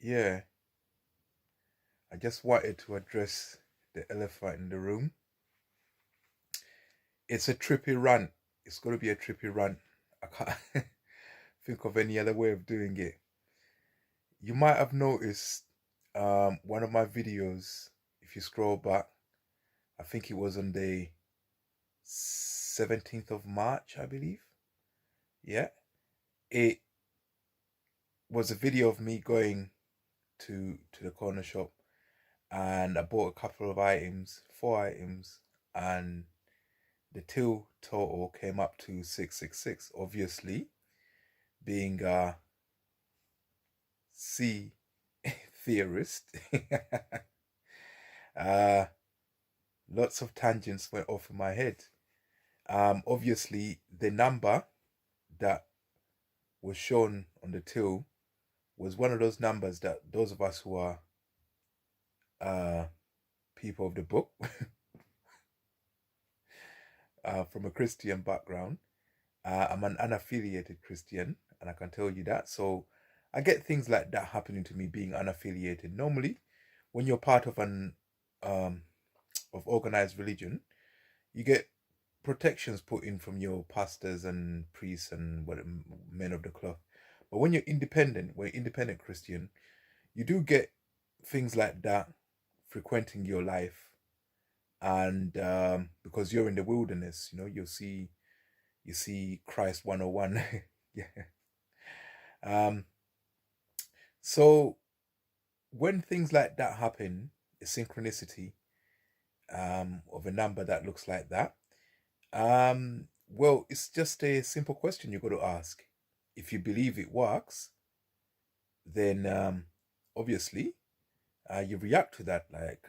Yeah, I just wanted to address the elephant in the room. It's a trippy rant. It's going to be a trippy rant. I can't think of any other way of doing it. You might have noticed one of my videos, if you scroll back, I think it was on the 17th of March, I believe. Yeah. It was a video of me going to the corner shop and I bought a couple of items, four items, and the till total came up to 666. Obviously, being a sea theorist, uh, lots of tangents went off in my head. Obviously, the number that was shown on the till was one of those numbers that those of us who are uh, people of the book from a Christian background. I'm an unaffiliated Christian, and I can tell you that. So I get things like that happening to me being unaffiliated. Normally, when you're part of an um, of organized religion, you get protections put in from your pastors and priests and what men of the cloth. But when you're independent, we're independent Christian, you do get things like that frequenting your life, and because you're in the wilderness, you see Christ 101. Yeah. Um, so when things like that happen, a synchronicity of a number that looks like that, well, it's just a simple question you got to ask. If you believe it works, then obviously you react to that like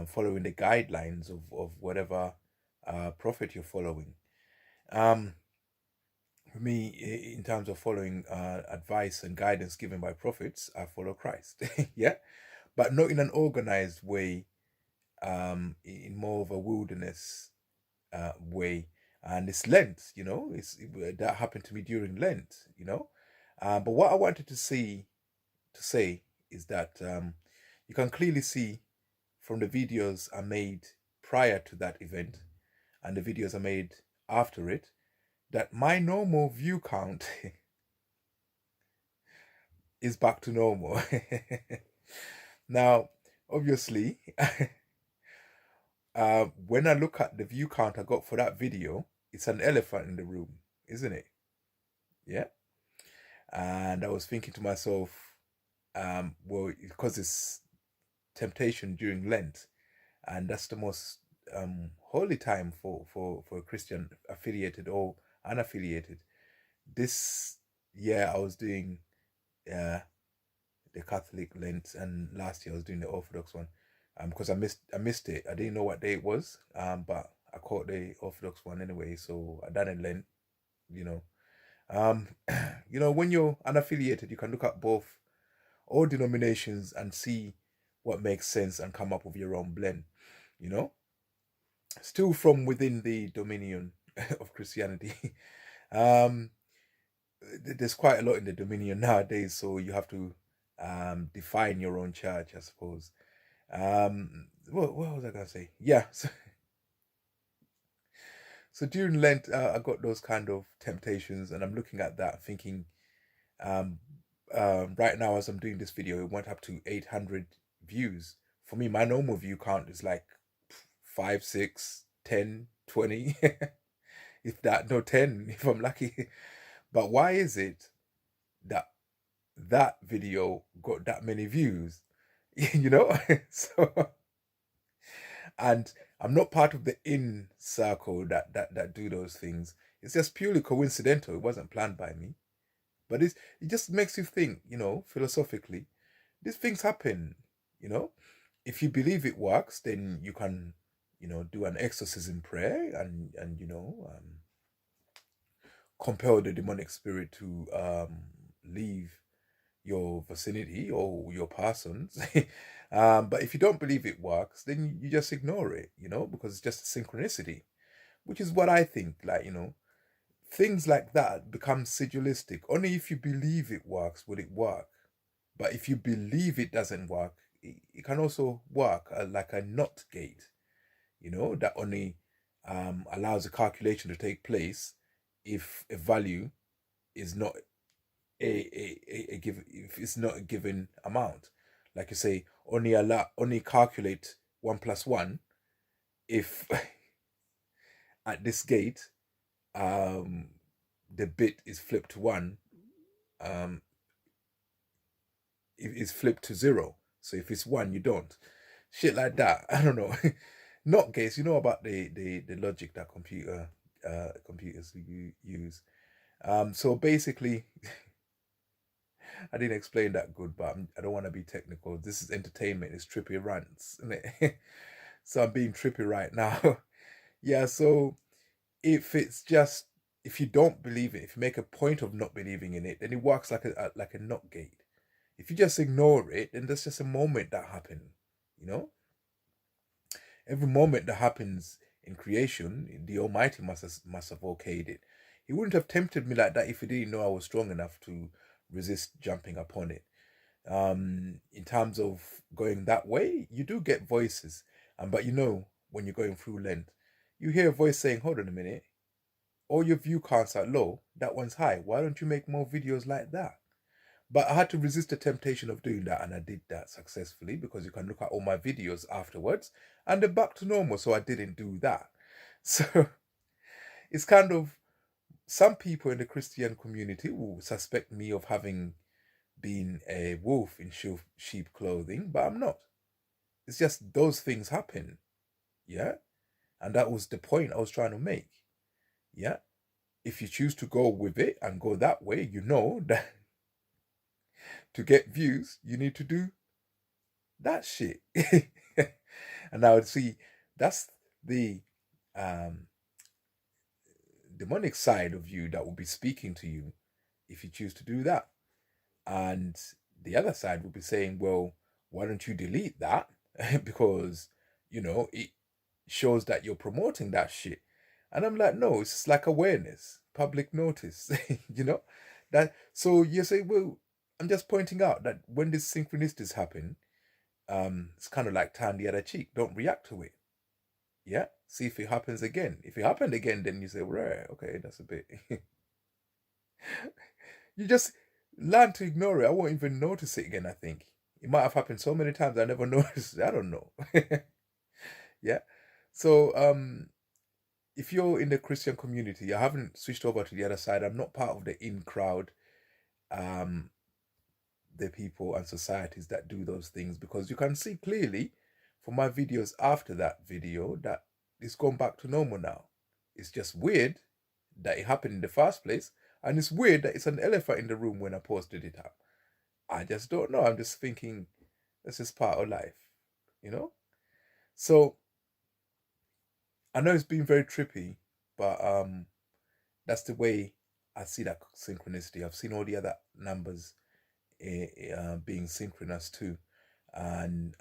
following the guidelines of whatever prophet you're following. Um, for me, in terms of following advice and guidance given by prophets, I follow Christ. Yeah, but not in an organized way, in more of a wilderness way. And it's Lent, that happened to me during Lent, but what I wanted to say is that you can clearly see from the videos I made prior to that event and the videos I made after it that my normal view count is back to normal. Now, obviously, when I look at the view count I got for that video, it's an elephant in the room, isn't it? Yeah. And I was thinking to myself, well, because it's temptation during Lent, and that's the most holy time for a Christian, affiliated or unaffiliated. This year I was doing uh, the Catholic Lent, and last year I was doing the Orthodox one. Because I missed it. I didn't know what day it was. But I caught the Orthodox one anyway, so I done it Lent. You know, um, when you're unaffiliated, you can look at both all denominations and see what makes sense and come up with your own blend. You know, still from within the dominion of Christianity. um, there's quite a lot in the dominion nowadays, so you have to define your own church, I suppose. What was I gonna say? Yeah. So during Lent, I got those kind of temptations, and I'm looking at that, thinking, um, right now as I'm doing this video, it went up to 800 views. For me, my normal view count is like 5, 6, 10, 20, if that, no 10, if I'm lucky. But why is it that that video got that many views? You know, so and I'm not part of the in circle that do those things. It's just purely coincidental. It wasn't planned by me. But it just makes you think, philosophically. These things happen, you know. If you believe it works, then you can, do an exorcism prayer and compel the demonic spirit to leave your vicinity or your persons. But if you don't believe it works, then you just ignore it, because it's just a synchronicity, which is what I think. Like, things like that become sigilistic. Only if you believe it works would it work. But if you believe it doesn't work, it can also work like a NOT gate, that only allows a calculation to take place if a value is not a give if it's not a given amount. Like you say, only calculate 1 plus 1 if at this gate um the bit is flipped to 1, um if it's flipped to 0. So if it's 1, you don't. Shit like that. I don't know. Not gates, about the logic that computers use. So basically, I didn't explain that good, but I don't want to be technical. This is entertainment. It's trippy rants, isn't it? So I'm being trippy right now. Yeah. So if you don't believe it, if you make a point of not believing in it, then it works like a not gate. If you just ignore it, then there's just a moment that happened. You know, every moment that happens in creation, the Almighty must have okayed it. He wouldn't have tempted me like that if he didn't know I was strong enough to resist jumping upon it. In terms of going that way, you do get voices, but when you're going through Lent, you hear a voice saying, "Hold on a minute, all your view counts are low. That one's high. Why don't you make more videos like that?" But I had to resist the temptation of doing that, and I did that successfully because you can look at all my videos afterwards, and they're back to normal. So I didn't do that. So it's kind of some people in the Christian community will suspect me of having been a wolf in sheep clothing, but I'm not. It's just those things happen, yeah, and that was the point I was trying to make, yeah. If you choose to go with it and go that way, you know that to get views, you need to do that shit. And I would see that's the um demonic side of you that will be speaking to you if you choose to do that. And the other side will be saying, well, why don't you delete that? Because, it shows that you're promoting that shit. And I'm like, no, it's just like awareness, public notice, that. So you say, well, I'm just pointing out that when these synchronicities happen, it's kind of like turn the other cheek. Don't react to it. Yeah. See if it happens again. If it happened again, then you say, right, okay, that's a bit. You just learn to ignore it. I won't even notice it again, I think. It might have happened so many times I never noticed. I don't know. Yeah. So if you're in the Christian community, I haven't switched over to the other side. I'm not part of the in crowd, um, the people and societies that do those things, because you can see clearly from my videos after that video that it's gone back to normal now. It's just weird that it happened in the first place, and it's weird that it's an elephant in the room when I posted it up. I just don't know. I'm just thinking that's just part of life, you know? So I know it's been very trippy, but that's the way I see that synchronicity. I've seen all the other numbers being synchronous too. And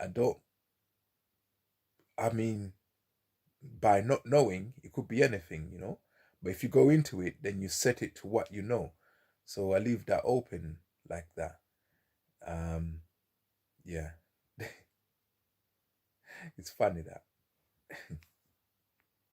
I mean, by not knowing, it could be anything, But if you go into it, then you set it to what you know. So I leave that open like that. Yeah. It's funny that.